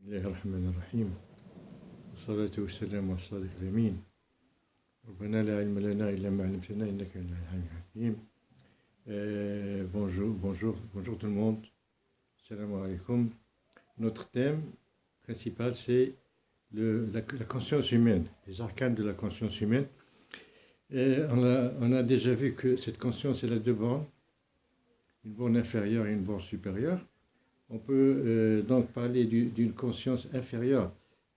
الله الرحمن الرحيم والصلاة والسلام على الصادق الأمين ربنا لا علم لنا إلا ما علمتنا إنك أنت العليم الحكيم. Bonjour tout le monde. Salam alaikum. Notre thème principal c'est la conscience humaine, les arcanes de la conscience humaine. On a déjà vu que cette conscience elle a deux bornes, une borne inférieure et une borne supérieure. On peut donc parler d'une conscience inférieure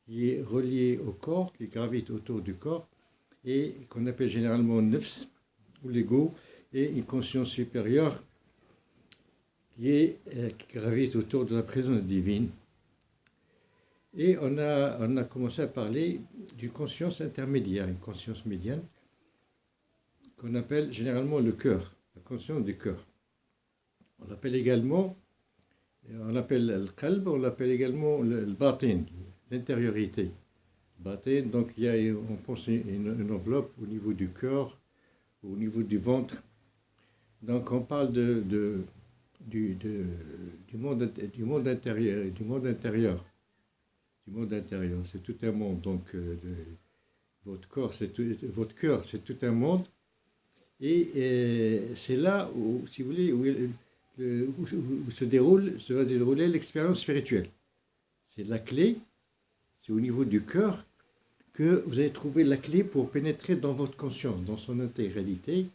qui est reliée au corps, qui gravite autour du corps et qu'on appelle généralement nefs ou l'ego, et une conscience supérieure qui gravite autour de la présence divine. Et on a commencé à parler d'une conscience intermédiaire, une conscience médiane, qu'on appelle généralement le cœur, la conscience du cœur. On l'appelle également, le qalb, on l'appelle également le batin, l'intériorité. Batin, donc on pense une enveloppe au niveau du cœur, au niveau du ventre. Donc on parle du monde intérieur, du monde intérieur. C'est tout un monde. Donc votre cœur, c'est tout un monde. Et c'est là où, si vous voulez, où va se dérouler l'expérience spirituelle. C'est la clé, c'est au niveau du cœur que vous allez trouver la clé pour pénétrer dans votre conscience, dans son intégralité.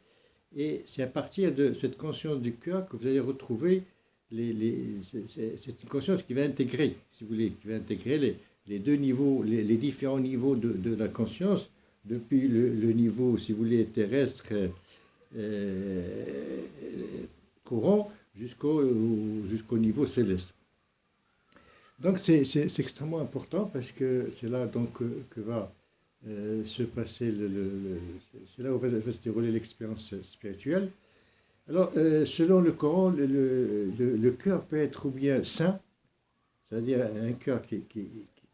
Et c'est à partir de cette conscience du cœur que vous allez retrouver c'est une conscience qui va intégrer, si vous voulez, qui va intégrer les deux niveaux, les différents niveaux de la conscience, depuis le niveau, si vous voulez, terrestre courant jusqu'au niveau céleste. Donc c'est extrêmement important parce que c'est là donc que va se passer c'est là où va se dérouler l'expérience spirituelle. Alors selon le Coran, le cœur peut être ou bien sain, c'est-à-dire un cœur qui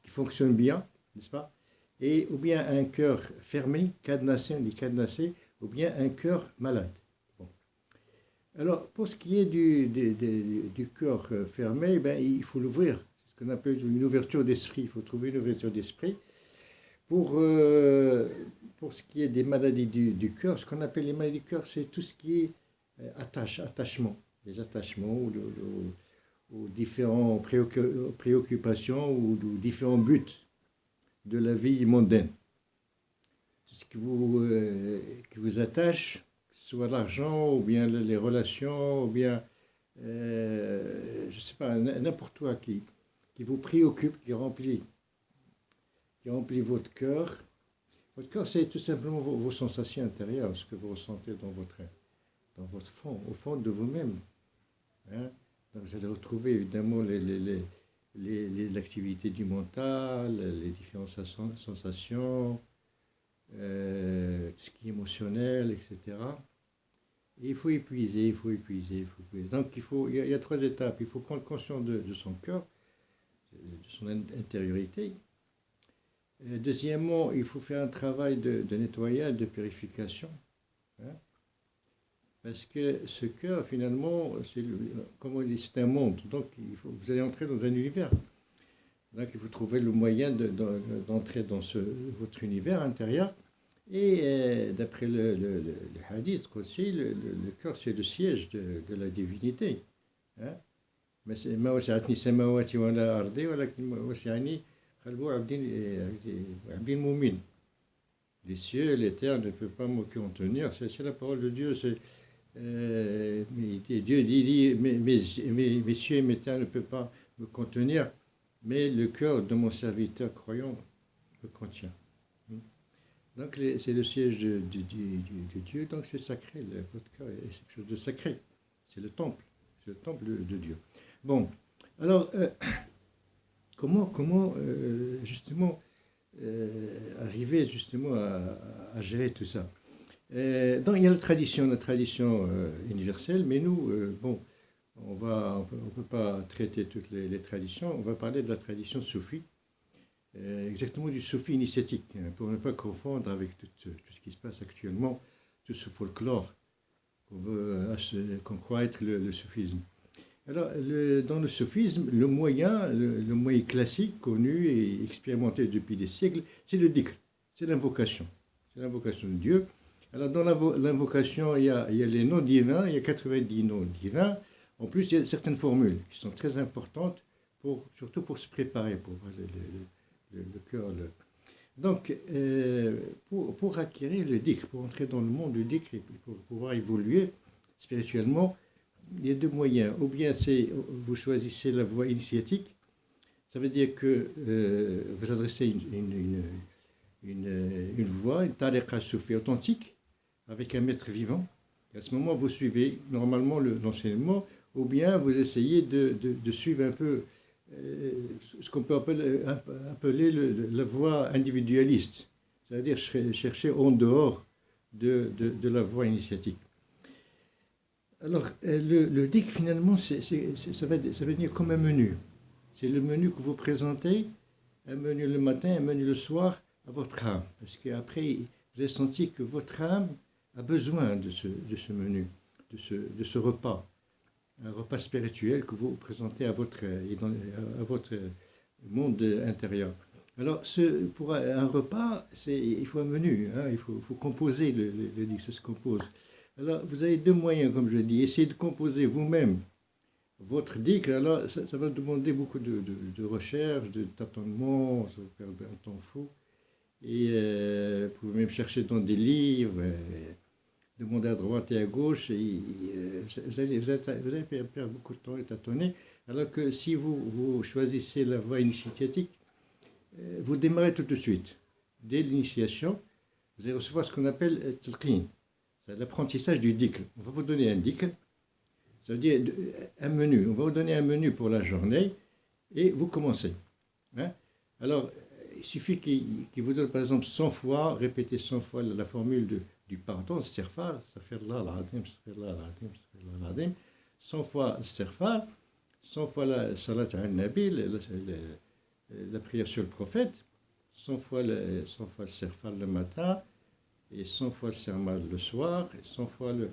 fonctionne bien, n'est-ce pas, et ou bien un cœur fermé, cadenassé, on dit cadenassé, ou bien un cœur malade. Bon. Alors pour ce qui est du cœur fermé, il faut l'ouvrir. C'est ce qu'on appelle une ouverture d'esprit. Il faut trouver une ouverture d'esprit. Pour ce qui est des maladies du cœur, ce qu'on appelle les maladies du cœur, c'est tout ce qui est attachement, les attachements aux différentes préoccupations ou différents buts de la vie mondaine. Ce qui vous attache, que ce soit l'argent ou bien les relations, ou bien, je ne sais pas, n'importe quoi qui vous préoccupe, qui remplit votre cœur. Votre cœur, c'est tout simplement vos sensations intérieures, ce que vous ressentez dans votre fond, au fond de vous-même. Hein? Donc vous allez retrouver évidemment l'activité du mental, les différentes sensations, ce qui est émotionnel, etc. Et il faut épuiser. Donc il y a trois étapes. Il faut prendre conscience de son cœur, de son intériorité. Deuxièmement, il faut faire un travail de nettoyage, de purification. Hein? Parce que ce cœur, finalement, c'est un monde. Donc, vous allez entrer dans un univers. Donc, il faut trouver le moyen d'entrer dans votre univers intérieur. Et d'après le hadith aussi, le cœur, c'est le siège de la divinité. Hein? Les cieux et les terres ne peuvent pas me contenir. C'est la parole de Dieu. Dieu dit mes cieux et mes terres ne peuvent pas me contenir, mais le cœur de mon serviteur croyant me contient. Donc c'est le siège de Dieu, donc c'est sacré. Votre cœur est quelque chose de sacré. C'est le temple de Dieu. Bon, alors comment justement arriver justement à gérer tout ça? Donc il y a la tradition universelle, mais nous, on ne peut pas traiter toutes les traditions. On va parler de la tradition soufie, exactement du soufi initiatique, hein, pour ne pas confondre avec tout ce qui se passe actuellement, tout ce folklore qu'on croit être le soufisme. Alors, dans le soufisme, le moyen classique, connu et expérimenté depuis des siècles, c'est le dhikr, c'est l'invocation. C'est l'invocation de Dieu. Alors, dans l'invocation, il y a les noms divins, il y a 90 noms divins. En plus, il y a certaines formules qui sont très importantes, surtout pour se préparer, pour le cœur. Donc, pour acquérir le dhikr, pour entrer dans le monde du dhikr et pour pouvoir évoluer spirituellement, il y a deux moyens. Ou bien vous choisissez la voie initiatique, ça veut dire que vous adressez une voie, une tariqa soufie authentique, avec un maître vivant. Et à ce moment, vous suivez normalement l'enseignement, ou bien vous essayez de suivre un peu ce qu'on peut appeler la voie individualiste, c'est-à-dire chercher en dehors de la voie initiatique. Alors, le dhikr, finalement, ça va devenir comme un menu. C'est le menu que vous présentez, un menu le matin, un menu le soir, à votre âme. Parce qu'après, vous avez senti que votre âme a besoin de ce menu, de ce repas. Un repas spirituel que vous présentez à votre monde intérieur. Alors, pour un repas, il faut un menu, hein, il faut composer le dhikr, ça se compose. Alors, vous avez deux moyens, comme je dis. Essayez de composer vous-même votre dhikr. Alors, ça va demander beaucoup de recherche, de tâtonnement, ça va perdre un temps fou. Et vous pouvez même chercher dans des livres, demander à droite et à gauche. Et, vous allez perdre beaucoup de temps et tâtonner. Alors que si vous choisissez la voie initiatique, vous démarrez tout de suite. Dès l'initiation, vous allez recevoir ce qu'on appelle talqin. C'est l'apprentissage du dhikr. On va vous donner un dhikr, ça veut dire un menu. On va vous donner un menu pour la journée et vous commencez. Hein? Alors, il suffit qu'il vous donne par exemple 100 fois, répétez 100 fois la formule du pardon, istighfar, astaghfirullah al-azim, astaghfirullah al-azim, astaghfirullah al-azim, 100 fois istighfar, 100 fois la salat al-nabi, la prière sur le prophète, 100 fois le istighfar le matin, et 100 fois le sermal le soir, et 100 fois le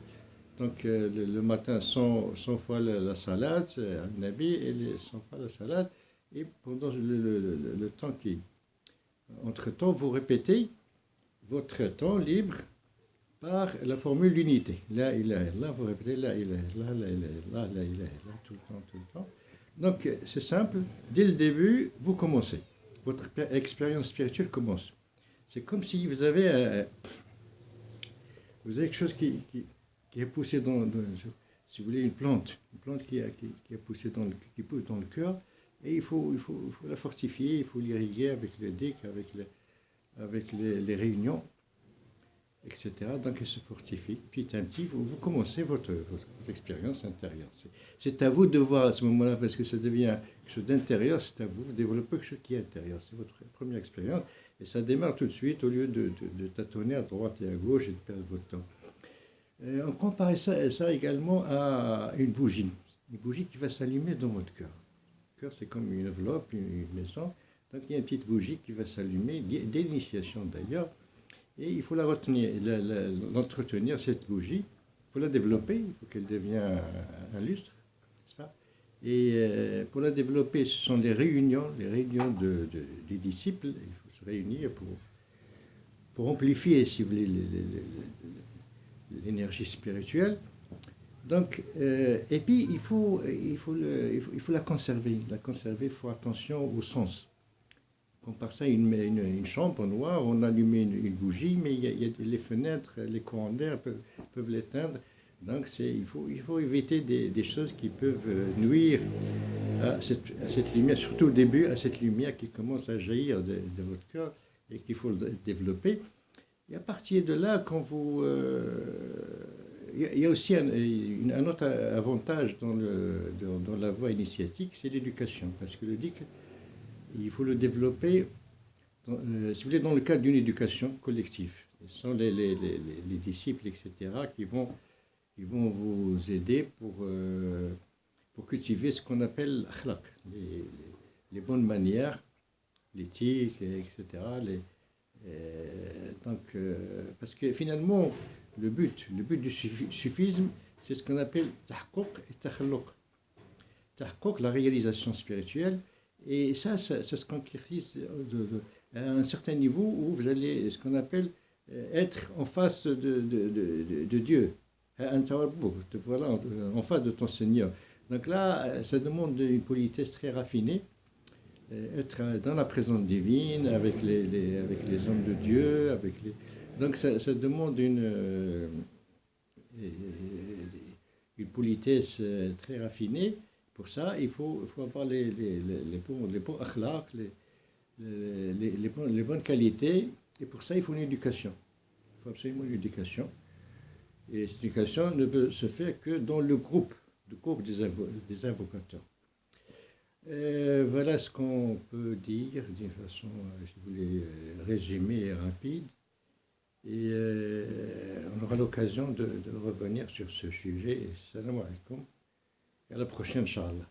matin, 100 fois la salade, un nabi, et 100 fois la salade, et pendant le temps entre-temps, vous répétez votre temps libre par la formule d'unité. La ilaha illallah, vous répétez la ilaha illallah, la ilaha illallah, la ilaha illallah, tout le temps. Donc, c'est simple, dès le début, vous commencez. Votre expérience spirituelle commence. C'est comme si vous avez quelque chose qui est poussé si vous voulez, une plante qui a poussé qui pousse dans le cœur, et il faut la fortifier, il faut l'irriguer avec le dhikr, avec les réunions, etc. Donc elle se fortifie. Petit à petit, vous commencez votre expérience intérieure. C'est à vous de voir à ce moment-là, parce que ça devient quelque chose d'intérieur, c'est à vous de développer quelque chose qui est intérieur. C'est votre première expérience, et ça démarre tout de suite au lieu de tâtonner à droite et à gauche et de perdre votre temps. On compare ça également à une bougie qui va s'allumer dans votre cœur. Le cœur, c'est comme une enveloppe, une maison. Donc il y a une petite bougie qui va s'allumer, dès l'initiation d'ailleurs, et il faut la retenir, l'entretenir, cette bougie. Il faut la développer, il faut qu'elle devienne un lustre. Et pour la développer, ce sont les réunions des disciples. Il faut se réunir pour amplifier, si vous voulez, l'énergie spirituelle. Donc, et puis il faut la conserver. Il faut attention au sens. On compare ça à une chambre noire, on allume une bougie, mais il y a les fenêtres, les courants d'air peuvent l'éteindre. Donc il faut éviter des choses qui peuvent nuire à cette lumière, surtout au début, à cette lumière qui commence à jaillir de votre cœur et qu'il faut développer. Et à partir de là, quand vous... il y a aussi un autre avantage dans la voie initiatique, c'est l'éducation. Parce que le dhikr, il faut le développer, si vous voulez, dans le cadre d'une éducation collective. Ce sont les disciples, etc., qui vont vous aider pour cultiver ce qu'on appelle l'akhlaq, les bonnes manières, l'éthique, etc. Parce que finalement, le but du sufisme, c'est ce qu'on appelle tahquq et takhalluq. tahaqquq, la réalisation spirituelle. Et ça se concrétise à un certain niveau où vous allez, ce qu'on appelle, être en face de Dieu. Voilà, en face de ton Seigneur. Donc là, ça demande une politesse très raffinée, être dans la présence divine, avec les hommes de Dieu, donc ça demande une politesse très raffinée. Pour ça, il faut avoir les bons akhlaq, les bonnes qualités. Et pour ça, il faut une éducation. Il faut absolument une éducation. Et cette éducation ne peut se faire que dans le groupe des invocateurs. Voilà ce qu'on peut dire d'une façon, je voulais résumée et rapide. Et on aura l'occasion de revenir sur ce sujet. Salam alaikum. Et à la prochaine, Inch'Allah.